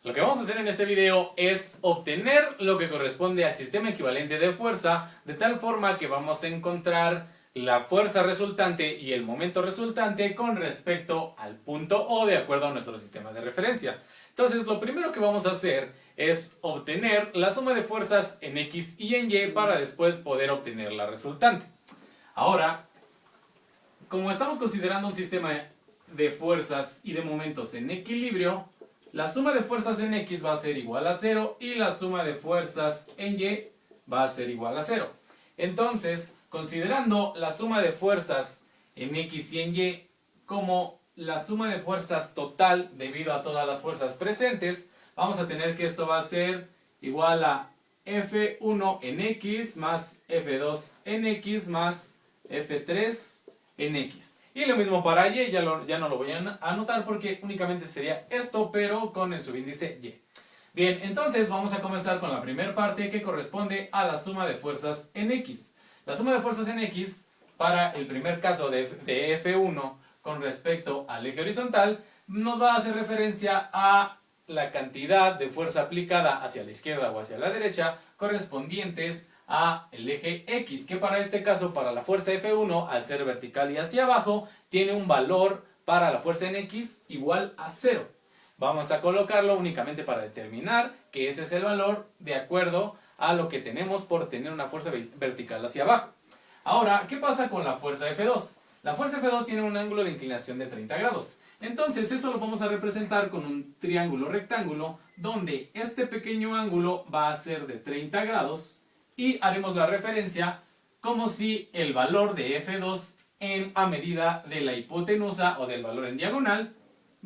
Lo que vamos a hacer en este video es obtener lo que corresponde al sistema equivalente de fuerza, de tal forma que vamos a encontrar la fuerza resultante y el momento resultante con respecto al punto O de acuerdo a nuestro sistema de referencia. Entonces, lo primero que vamos a hacer es obtener la suma de fuerzas en X y en Y para después poder obtener la resultante. Ahora, como estamos considerando un sistema de fuerzas y de momentos en equilibrio, la suma de fuerzas en X va a ser igual a 0 y la suma de fuerzas en Y va a ser igual a 0. Entonces, considerando la suma de fuerzas en X y en Y como la suma de fuerzas total debido a todas las fuerzas presentes, vamos a tener que esto va a ser igual a F1 en X más F2 en X más F3 en X. Y lo mismo para Y, ya no lo voy a anotar porque únicamente sería esto, pero con el subíndice Y. Bien, entonces vamos a comenzar con la primera parte que corresponde a la suma de fuerzas en X. La suma de fuerzas en X para el primer caso de F1 con respecto al eje horizontal nos va a hacer referencia a la cantidad de fuerza aplicada hacia la izquierda o hacia la derecha correspondientes a el eje X, que para este caso, para la fuerza F1, al ser vertical y hacia abajo, tiene un valor para la fuerza en X igual a 0. Vamos a colocarlo únicamente para determinar que ese es el valor de acuerdo a lo que tenemos por tener una fuerza vertical hacia abajo. Ahora, ¿qué pasa con la fuerza F2? La fuerza F2 tiene un ángulo de inclinación de 30 grados. Entonces, eso lo vamos a representar con un triángulo rectángulo, donde este pequeño ángulo va a ser de 30 grados, y haremos la referencia como si el valor de F2 a medida de la hipotenusa o del valor en diagonal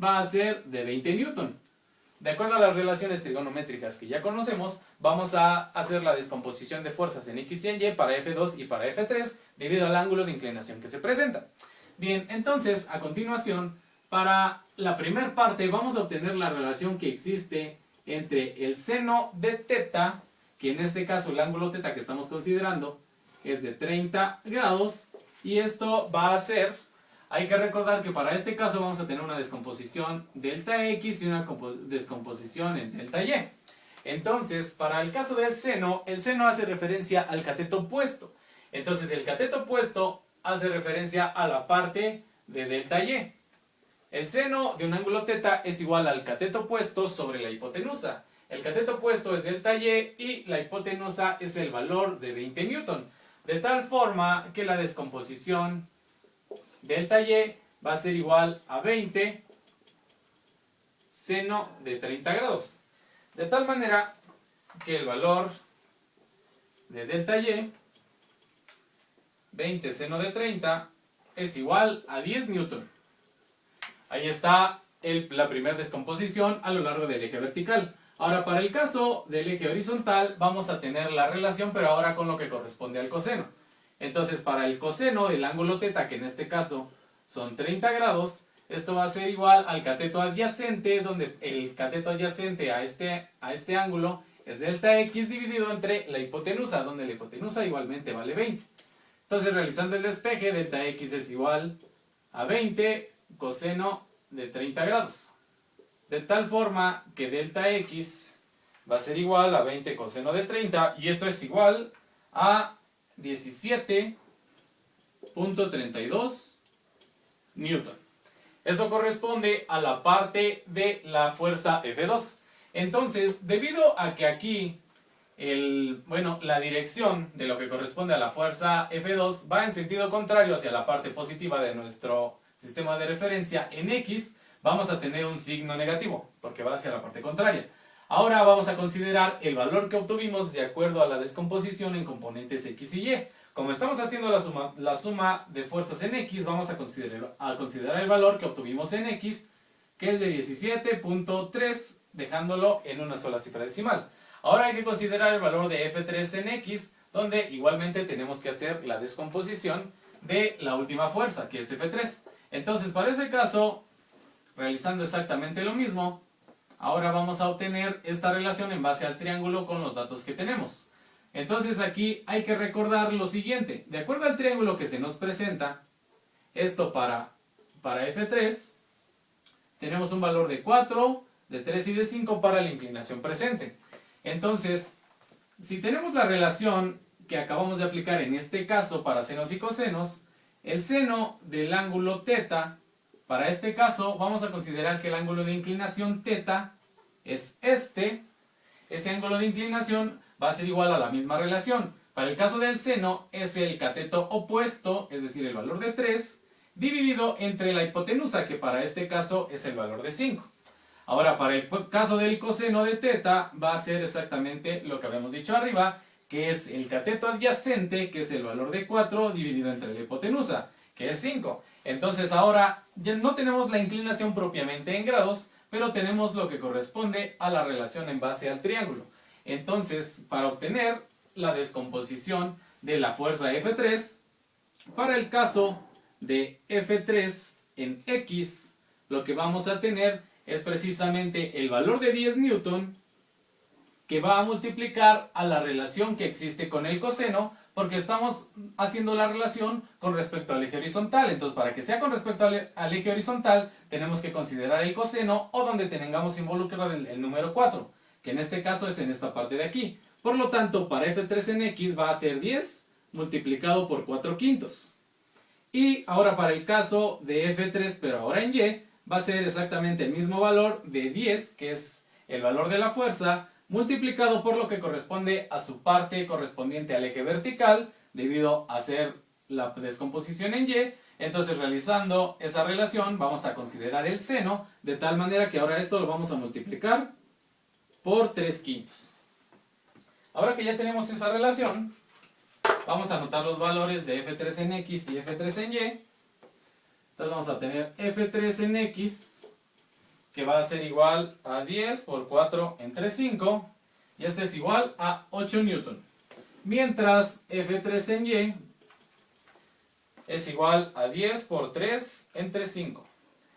va a ser de 20 newton. De acuerdo a las relaciones trigonométricas que ya conocemos, vamos a hacer la descomposición de fuerzas en X y en Y para F2 y para F3 debido al ángulo de inclinación que se presenta. Bien, entonces a continuación, para la primera parte vamos a obtener la relación que existe entre el seno de teta, que en este caso el ángulo teta que estamos considerando es de 30 grados, y esto va a ser, hay que recordar que para este caso vamos a tener una descomposición delta X y una descomposición en delta Y. Entonces, para el caso del seno, el seno hace referencia al cateto opuesto. Entonces, el cateto opuesto hace referencia a la parte de delta Y. El seno de un ángulo teta es igual al cateto opuesto sobre la hipotenusa. El cateto opuesto es delta Y y la hipotenusa es el valor de 20 newton. De tal forma que la descomposición delta Y va a ser igual a 20 seno de 30 grados. De tal manera que el valor de delta Y, 20 seno de 30, es igual a 10 newton. Ahí está la primera descomposición a lo largo del eje vertical. Ahora, para el caso del eje horizontal, vamos a tener la relación, pero ahora con lo que corresponde al coseno. Entonces, para el coseno del ángulo teta, que en este caso son 30 grados, esto va a ser igual al cateto adyacente, donde el cateto adyacente a este ángulo es delta X dividido entre la hipotenusa, donde la hipotenusa igualmente vale 20. Entonces, realizando el despeje, delta X es igual a 20 coseno de 30 grados. De tal forma que delta X va a ser igual a 20 coseno de 30, y esto es igual a 17.32 newton. Eso corresponde a la parte de la fuerza F2. Entonces, debido a que aquí la dirección de lo que corresponde a la fuerza F2 va en sentido contrario hacia la parte positiva de nuestro sistema de referencia en X, vamos a tener un signo negativo, porque va hacia la parte contraria. Ahora vamos a considerar el valor que obtuvimos de acuerdo a la descomposición en componentes X y Y. Como estamos haciendo la suma de fuerzas en X, vamos a considerar el valor que obtuvimos en X, que es de 17.3, dejándolo en una sola cifra decimal. Ahora hay que considerar el valor de F3 en X, donde igualmente tenemos que hacer la descomposición de la última fuerza, que es F3. Entonces, para ese caso, realizando exactamente lo mismo, ahora vamos a obtener esta relación en base al triángulo con los datos que tenemos. Entonces aquí hay que recordar lo siguiente. De acuerdo al triángulo que se nos presenta, esto para F3, tenemos un valor de 4, de 3 y de 5 para la inclinación presente. Entonces, si tenemos la relación que acabamos de aplicar en este caso para senos y cosenos, el seno del ángulo θ, para este caso vamos a considerar que el ángulo de inclinación θ es este. Ese ángulo de inclinación va a ser igual a la misma relación. Para el caso del seno es el cateto opuesto, es decir, el valor de 3, dividido entre la hipotenusa, que para este caso es el valor de 5. Ahora, para el caso del coseno de θ va a ser exactamente lo que habíamos dicho arriba, que es el cateto adyacente, que es el valor de 4, dividido entre la hipotenusa, que es 5. Entonces ahora ya no tenemos la inclinación propiamente en grados, pero tenemos lo que corresponde a la relación en base al triángulo. Entonces, para obtener la descomposición de la fuerza F3, para el caso de F3 en X, lo que vamos a tener es precisamente el valor de 10 newton que va a multiplicar a la relación que existe con el coseno, porque estamos haciendo la relación con respecto al eje horizontal. Entonces, para que sea con respecto al eje horizontal, tenemos que considerar el coseno o donde tengamos involucrado el número 4, que en este caso es en esta parte de aquí. Por lo tanto, para F3 en X va a ser 10 multiplicado por 4 quintos. Y ahora para el caso de F3, pero ahora en Y, va a ser exactamente el mismo valor de 10, que es el valor de la fuerza, multiplicado por lo que corresponde a su parte correspondiente al eje vertical, debido a ser la descomposición en Y. Entonces, realizando esa relación, vamos a considerar el seno, de tal manera que ahora esto lo vamos a multiplicar por 3 quintos. Ahora que ya tenemos esa relación, vamos a anotar los valores de F3 en X y F3 en Y. Entonces vamos a tener F3 en X, que va a ser igual a 10 por 4 entre 5, y este es igual a 8 newton. Mientras F3 en Y es igual a 10 por 3 entre 5,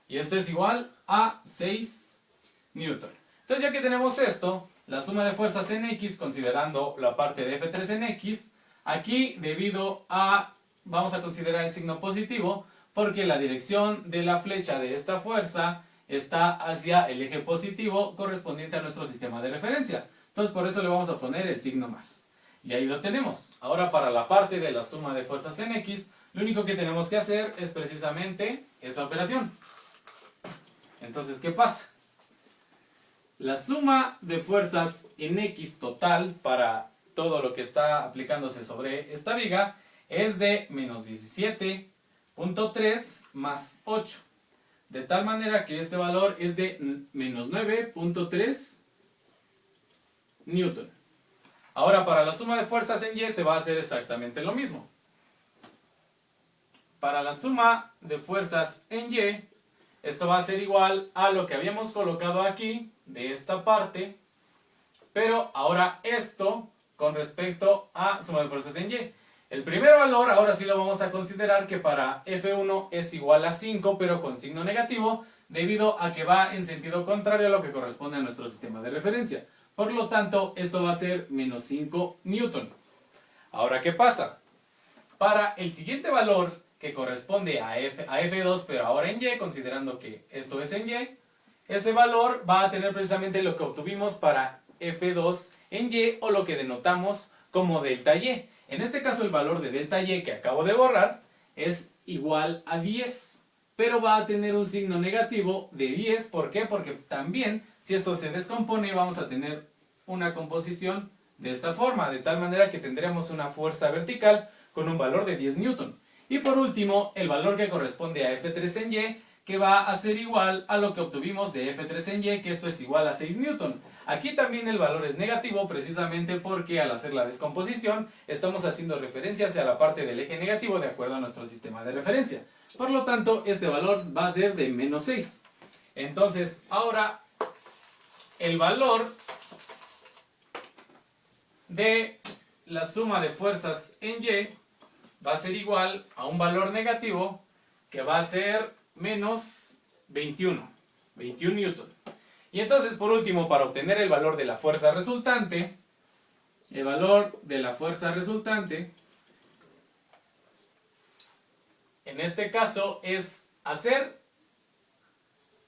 y este es igual a 6 newton. Entonces, ya que tenemos esto, la suma de fuerzas en X, considerando la parte de F3 en X, aquí debido a, vamos a considerar el signo positivo, porque la dirección de la flecha de esta fuerza está hacia el eje positivo correspondiente a nuestro sistema de referencia. Entonces, por eso le vamos a poner el signo más. Y ahí lo tenemos. Ahora, para la parte de la suma de fuerzas en X, lo único que tenemos que hacer es precisamente esa operación. Entonces, ¿qué pasa? La suma de fuerzas en X total para todo lo que está aplicándose sobre esta viga es de menos 17.3 más 8. De tal manera que este valor es de menos 9.3 newton. Ahora, para la suma de fuerzas en Y se va a hacer exactamente lo mismo. Para la suma de fuerzas en Y, esto va a ser igual a lo que habíamos colocado aquí, de esta parte, pero ahora esto con respecto a suma de fuerzas en Y. El primer valor, ahora sí lo vamos a considerar que para F1 es igual a 5, pero con signo negativo, debido a que va en sentido contrario a lo que corresponde a nuestro sistema de referencia. Por lo tanto, esto va a ser menos 5 newton. Ahora, ¿qué pasa? Para el siguiente valor, que corresponde a F2, pero ahora en Y, considerando que esto es en Y, ese valor va a tener precisamente lo que obtuvimos para F2 en Y, o lo que denotamos como delta Y. En este caso, el valor de delta Y que acabo de borrar es igual a 10, pero va a tener un signo negativo de 10. ¿Por qué? Porque también, si esto se descompone, vamos a tener una composición de esta forma, de tal manera que tendremos una fuerza vertical con un valor de 10 newton. Y por último, el valor que corresponde a F3 en Y, que va a ser igual a lo que obtuvimos de F3 en Y, que esto es igual a 6 newton. Aquí también el valor es negativo, precisamente porque al hacer la descomposición estamos haciendo referencia hacia la parte del eje negativo de acuerdo a nuestro sistema de referencia. Por lo tanto, este valor va a ser de menos 6. Entonces, ahora el valor de la suma de fuerzas en Y va a ser igual a un valor negativo que va a ser menos 21 newton. Y entonces, por último, para obtener el valor de la fuerza resultante, el valor de la fuerza resultante, en este caso, es hacer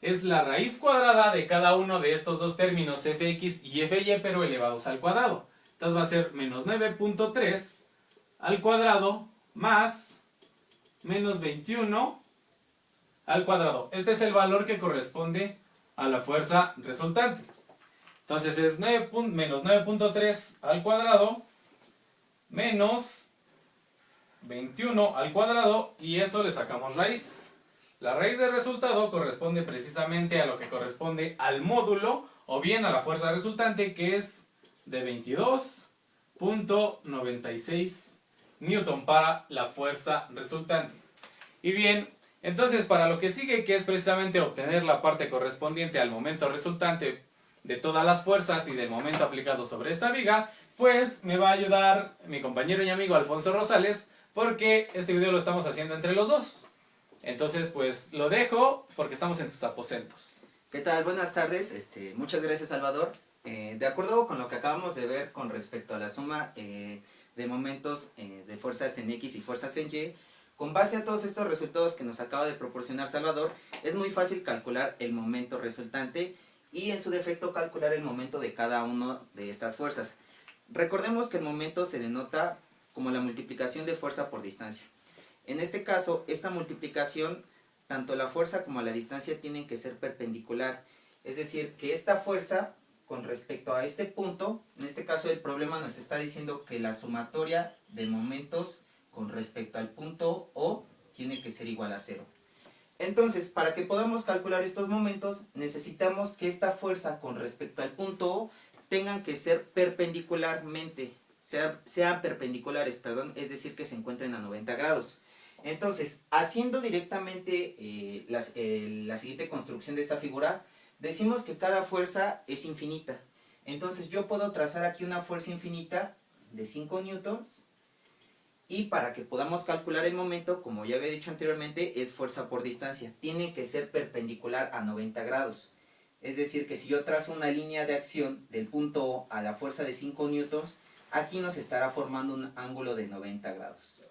es la raíz cuadrada de cada uno de estos dos términos fx y fy, pero elevados al cuadrado. Entonces va a ser menos 9.3 al cuadrado más menos 21 al cuadrado. Este es el valor que corresponde a la fuerza resultante. Entonces es menos 9.3 al cuadrado menos 21 al cuadrado, y eso le sacamos raíz. La raíz del resultado corresponde precisamente a lo que corresponde al módulo o bien a la fuerza resultante, que es de 22.96 newton para la fuerza resultante. Y bien, entonces para lo que sigue, que es precisamente obtener la parte correspondiente al momento resultante de todas las fuerzas y del momento aplicado sobre esta viga, pues me va a ayudar mi compañero y amigo Alfonso Rosales, porque este video lo estamos haciendo entre los dos. Entonces pues lo dejo porque estamos en sus aposentos. ¿Qué tal? Buenas tardes. Muchas gracias, Salvador. De acuerdo con lo que acabamos de ver con respecto a la suma de momentos de fuerzas en X y fuerzas en Y, con base a todos estos resultados que nos acaba de proporcionar Salvador, es muy fácil calcular el momento resultante y en su defecto calcular el momento de cada una de estas fuerzas. Recordemos que el momento se denota como la multiplicación de fuerza por distancia. En este caso, esta multiplicación, tanto la fuerza como la distancia tienen que ser perpendicular. Es decir, que esta fuerza con respecto a este punto, en este caso el problema nos está diciendo que la sumatoria de momentos con respecto al punto O tiene que ser igual a 0. Entonces, para que podamos calcular estos momentos, necesitamos que esta fuerza con respecto al punto O tengan que ser perpendicularmente, sean perpendiculares, perdón, es decir, que se encuentren a 90 grados. Entonces, haciendo directamente la siguiente construcción de esta figura, decimos que cada fuerza es infinita. Entonces yo puedo trazar aquí una fuerza infinita de 5 newtons, y para que podamos calcular el momento, como ya había dicho anteriormente, es fuerza por distancia. Tiene que ser perpendicular a 90 grados. Es decir, que si yo trazo una línea de acción del punto O a la fuerza de 5 newtons, aquí nos estará formando un ángulo de 90 grados.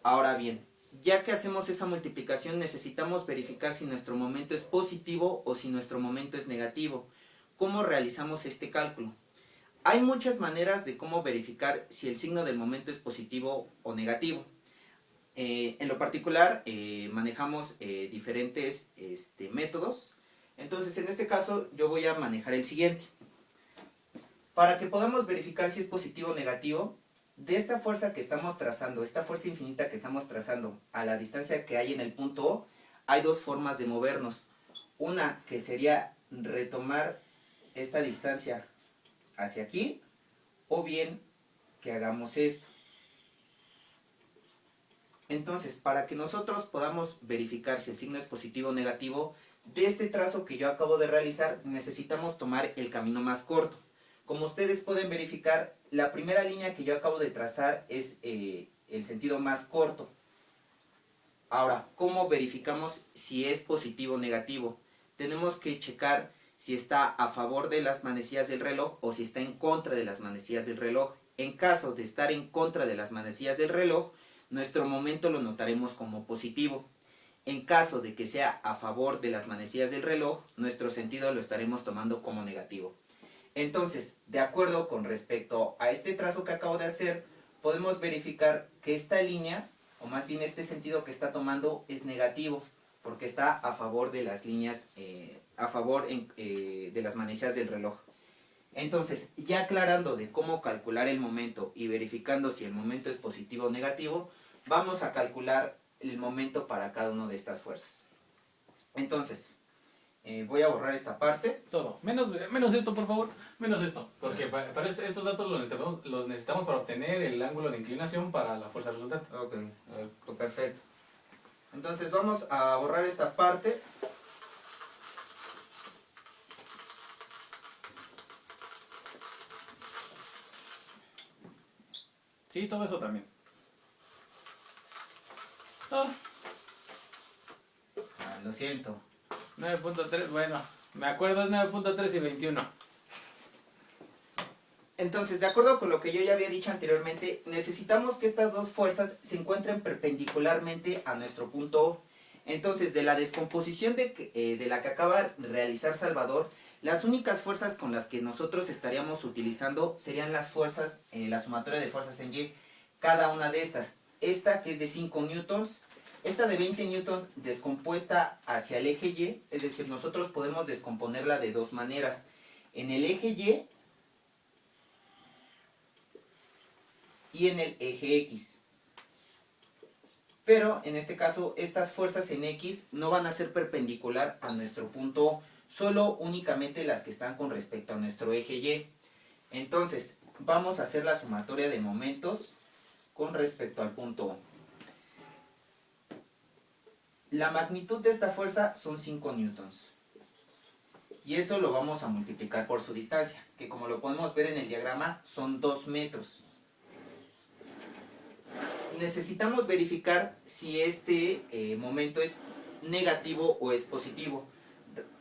Ahora bien, ya que hacemos esa multiplicación, necesitamos verificar si nuestro momento es positivo o si nuestro momento es negativo. ¿Cómo realizamos este cálculo? Hay muchas maneras de cómo verificar si el signo del momento es positivo o negativo. En lo particular, manejamos diferentes métodos. Entonces, en este caso, yo voy a manejar el siguiente. Para que podamos verificar si es positivo o negativo, de esta fuerza que estamos trazando, esta fuerza infinita que estamos trazando a la distancia que hay en el punto O, hay dos formas de movernos. Una que sería retomar esta distancia hacia aquí, o bien que hagamos esto. Entonces, para que nosotros podamos verificar si el signo es positivo o negativo, de este trazo que yo acabo de realizar, necesitamos tomar el camino más corto. Como ustedes pueden verificar, la primera línea que yo acabo de trazar es el sentido más corto. Ahora, ¿cómo verificamos si es positivo o negativo? Tenemos que checar si está a favor de las manecillas del reloj o si está en contra de las manecillas del reloj. En caso de estar en contra de las manecillas del reloj, nuestro momento lo notaremos como positivo. En caso de que sea a favor de las manecillas del reloj, nuestro sentido lo estaremos tomando como negativo. Entonces, de acuerdo con respecto a este trazo que acabo de hacer, podemos verificar que esta línea, o más bien este sentido que está tomando, es negativo, porque está a favor de las líneas, de las manecillas del reloj. Entonces, ya aclarando de cómo calcular el momento y verificando si el momento es positivo o negativo, vamos a calcular el momento para cada una de estas fuerzas. Entonces, voy a borrar esta parte. Todo. Menos esto, por favor. Menos esto. Porque para estos datos los necesitamos para obtener el ángulo de inclinación para la fuerza resultante. Ok, perfecto. Entonces vamos a borrar esta parte. Sí, todo eso también. Oh. Lo siento. 9.3, bueno, me acuerdo, es 9.3 y 21. Entonces, de acuerdo con lo que yo ya había dicho anteriormente, necesitamos que estas dos fuerzas se encuentren perpendicularmente a nuestro punto O. Entonces, de la descomposición de la que acaba de realizar Salvador, las únicas fuerzas con las que nosotros estaríamos utilizando serían las fuerzas, la sumatoria de fuerzas en Y, cada una de estas. Esta que es de 5 newtons, esta de 20 newtons descompuesta hacia el eje Y, es decir, nosotros podemos descomponerla de dos maneras. En el eje Y en el eje X. Pero en este caso estas fuerzas en X no van a ser perpendicular a nuestro punto O, solo únicamente las que están con respecto a nuestro eje Y. Entonces vamos a hacer la sumatoria de momentos con respecto al punto O. La magnitud de esta fuerza son 5 newtons. Y eso lo vamos a multiplicar por su distancia, que como lo podemos ver en el diagrama son 2 metros. Necesitamos verificar si este momento es negativo o es positivo.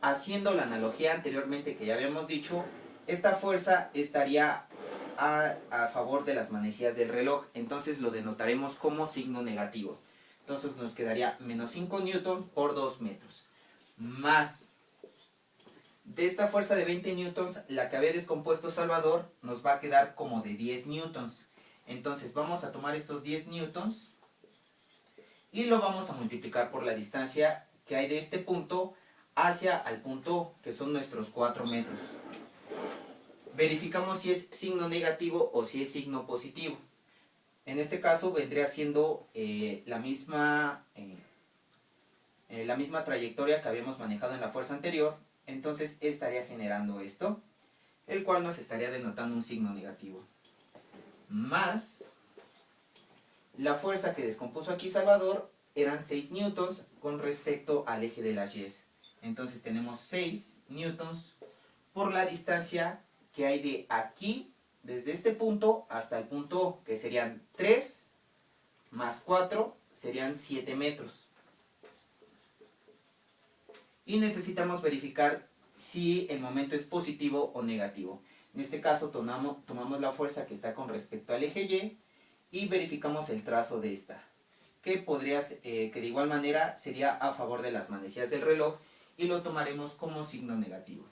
Haciendo la analogía anteriormente que ya habíamos dicho, esta fuerza estaría a favor de las manecillas del reloj, entonces lo denotaremos como signo negativo. Entonces nos quedaría menos 5 newtons por 2 metros. Más de esta fuerza de 20 newtons, la que había descompuesto Salvador, nos va a quedar como de 10 newtons. Entonces vamos a tomar estos 10 newtons y lo vamos a multiplicar por la distancia que hay de este punto hacia el punto O, que son nuestros 4 metros. Verificamos si es signo negativo o si es signo positivo. En este caso vendría siendo la misma trayectoria que habíamos manejado en la fuerza anterior. Entonces estaría generando esto, el cual nos estaría denotando un signo negativo. Más la fuerza que descompuso aquí Salvador eran 6 newtons con respecto al eje de las Y. Entonces tenemos 6 newtons por la distancia que hay de aquí, desde este punto hasta el punto O, que serían 3 más 4 serían 7 metros. Y necesitamos verificar si el momento es positivo o negativo. En este caso tomamos la fuerza que está con respecto al eje Y y verificamos el trazo de esta, que de igual manera sería a favor de las manecillas del reloj y lo tomaremos como signo negativo.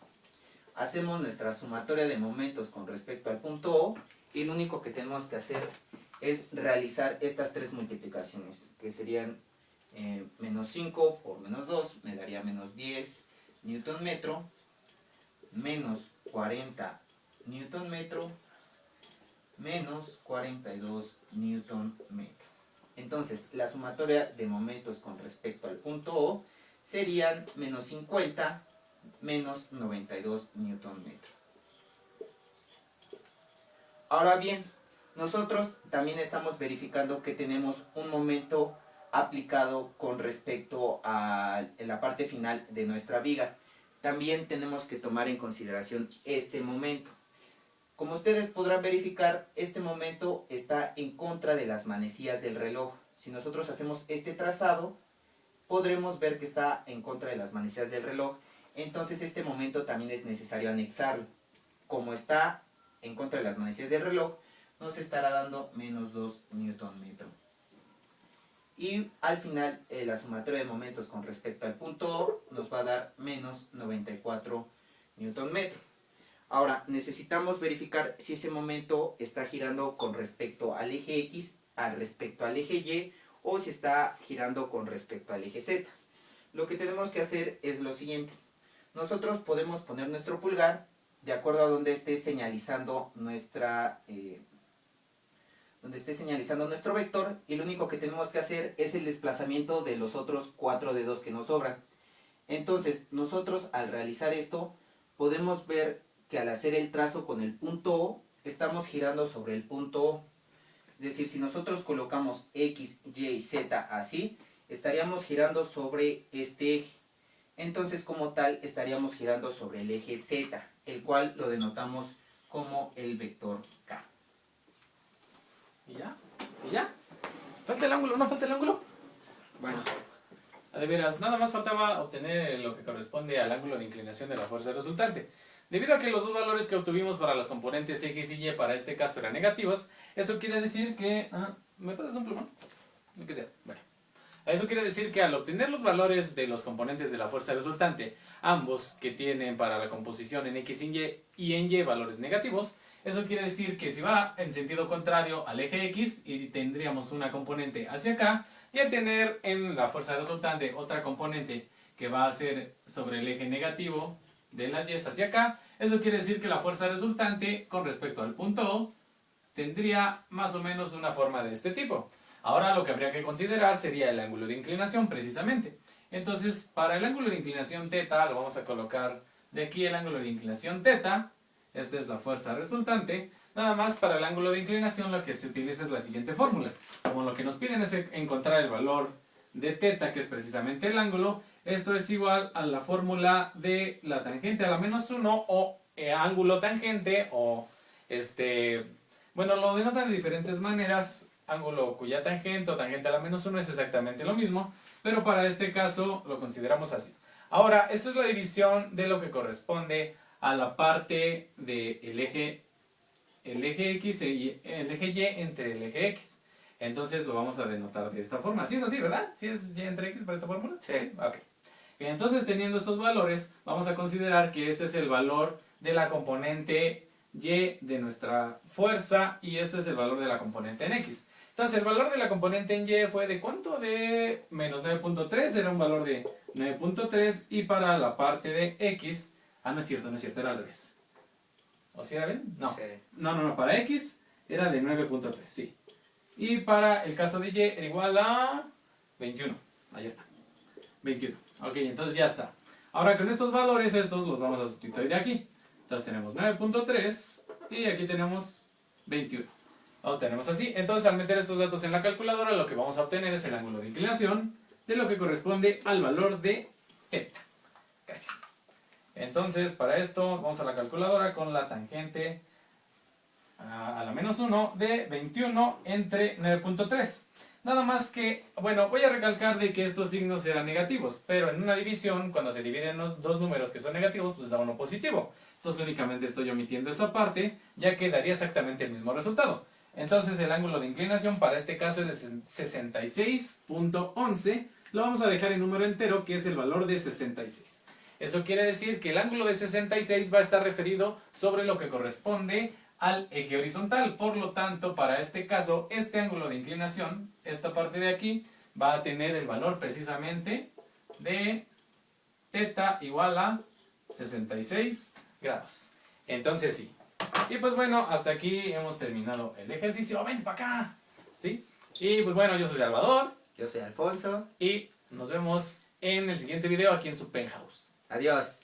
Hacemos nuestra sumatoria de momentos con respecto al punto O y lo único que tenemos que hacer es realizar estas tres multiplicaciones, que serían menos 5 por menos 2 me daría menos 10 newton metro, menos 40 newton metro, menos 42 newton metro. Entonces la sumatoria de momentos con respecto al punto O serían menos 50 menos 92 newton metro. Ahora bien, nosotros también estamos verificando que tenemos un momento aplicado con respecto a la parte final de nuestra viga. También tenemos que tomar en consideración este momento. Como ustedes podrán verificar, este momento está en contra de las manecillas del reloj. Si nosotros hacemos este trazado, podremos ver que está en contra de las manecillas del reloj. Entonces este momento también es necesario anexarlo. Como está en contra de las manecillas del reloj, nos estará dando menos 2 newton metro. Y al final la sumatoria de momentos con respecto al punto O nos va a dar menos 94 newton metro. Ahora necesitamos verificar si ese momento está girando con respecto al eje X, respecto al eje Y, o si está girando con respecto al eje Z. Lo que tenemos que hacer es lo siguiente. Nosotros podemos poner nuestro pulgar de acuerdo a donde esté señalizando nuestro vector, y lo único que tenemos que hacer es el desplazamiento de los otros 4 dedos que nos sobran. Entonces nosotros al realizar esto podemos ver que al hacer el trazo con el punto O estamos girando sobre el punto O. Es decir, si nosotros colocamos X, Y y Z así, estaríamos girando sobre este eje. Entonces como tal estaríamos girando sobre el eje Z, el cual lo denotamos como el vector K. ¿Y ya? ¿Y ya? ¿Falta el ángulo? ¿No falta el ángulo? Bueno, De veras, nada más faltaba obtener lo que corresponde al ángulo de inclinación de la fuerza resultante. Debido a que los dos valores que obtuvimos para las componentes X y Y para este caso eran negativos, eso quiere decir que... ¿me puedes dar un plumón? Lo que sea. Bueno. Eso quiere decir que al obtener los valores de los componentes de la fuerza resultante, ambos que tienen para la composición en X y en Y valores negativos, eso quiere decir que si va en sentido contrario al eje X y tendríamos una componente hacia acá, y al tener en la fuerza resultante otra componente que va a ser sobre el eje negativo de las Y hacia acá, eso quiere decir que la fuerza resultante con respecto al punto O tendría más o menos una forma de este tipo. Ahora lo que habría que considerar sería el ángulo de inclinación precisamente. Entonces, para el ángulo de inclinación θ, lo vamos a colocar de aquí el ángulo de inclinación θ. Esta es la fuerza resultante. Nada más para el ángulo de inclinación lo que se utiliza es la siguiente fórmula. Como lo que nos piden es encontrar el valor de θ, que es precisamente el ángulo, esto es igual a la fórmula de la tangente a la menos 1 o ángulo tangente o bueno, lo denotan de diferentes maneras. Ángulo cuya tangente o tangente a la menos 1 es exactamente lo mismo, pero para este caso lo consideramos así. Ahora, esto es la división de lo que corresponde a la parte del eje X y el eje Y entre el eje X. Entonces lo vamos a denotar de esta forma. ¿Sí es así, verdad? ¿Sí es Y entre X para esta fórmula? Sí. Ok. Entonces, teniendo estos valores, vamos a considerar que este es el valor de la componente Y de nuestra fuerza y este es el valor de la componente en X. Entonces, el valor de la componente en Y fue de ¿cuánto? De menos 9.3, era un valor de 9.3 y para la parte de X, no es cierto, era al revés. ¿O si era bien? No. Sí. No, para X era de 9.3, sí. Y para el caso de Y era igual a 21, ahí está, 21. Ok, entonces ya está. Ahora con estos valores, estos los vamos a sustituir aquí. Entonces tenemos 9.3 y aquí tenemos 21. Lo tenemos así. Entonces al meter estos datos en la calculadora, lo que vamos a obtener es el ángulo de inclinación de lo que corresponde al valor de θ. Gracias. Entonces para esto vamos a la calculadora con la tangente a la menos 1 de 21 entre 9.3. Nada más que, bueno, voy a recalcar de que estos signos eran negativos, pero en una división, cuando se dividen los dos números que son negativos, pues da uno positivo. Entonces únicamente estoy omitiendo esa parte, ya que daría exactamente el mismo resultado. Entonces el ángulo de inclinación para este caso es de 66.11. Lo vamos a dejar en número entero, que es el valor de 66. Eso quiere decir que el ángulo de 66 va a estar referido sobre lo que corresponde al eje horizontal. Por lo tanto, para este caso, este ángulo de inclinación, esta parte de aquí, va a tener el valor precisamente de θ igual a 66 grados. Entonces sí. Y pues bueno, hasta aquí hemos terminado el ejercicio. ¡Vente para acá! ¿Sí? Y pues bueno, yo soy Salvador. Yo soy Alfonso. Y nos vemos en el siguiente video aquí en su penthouse. Adiós.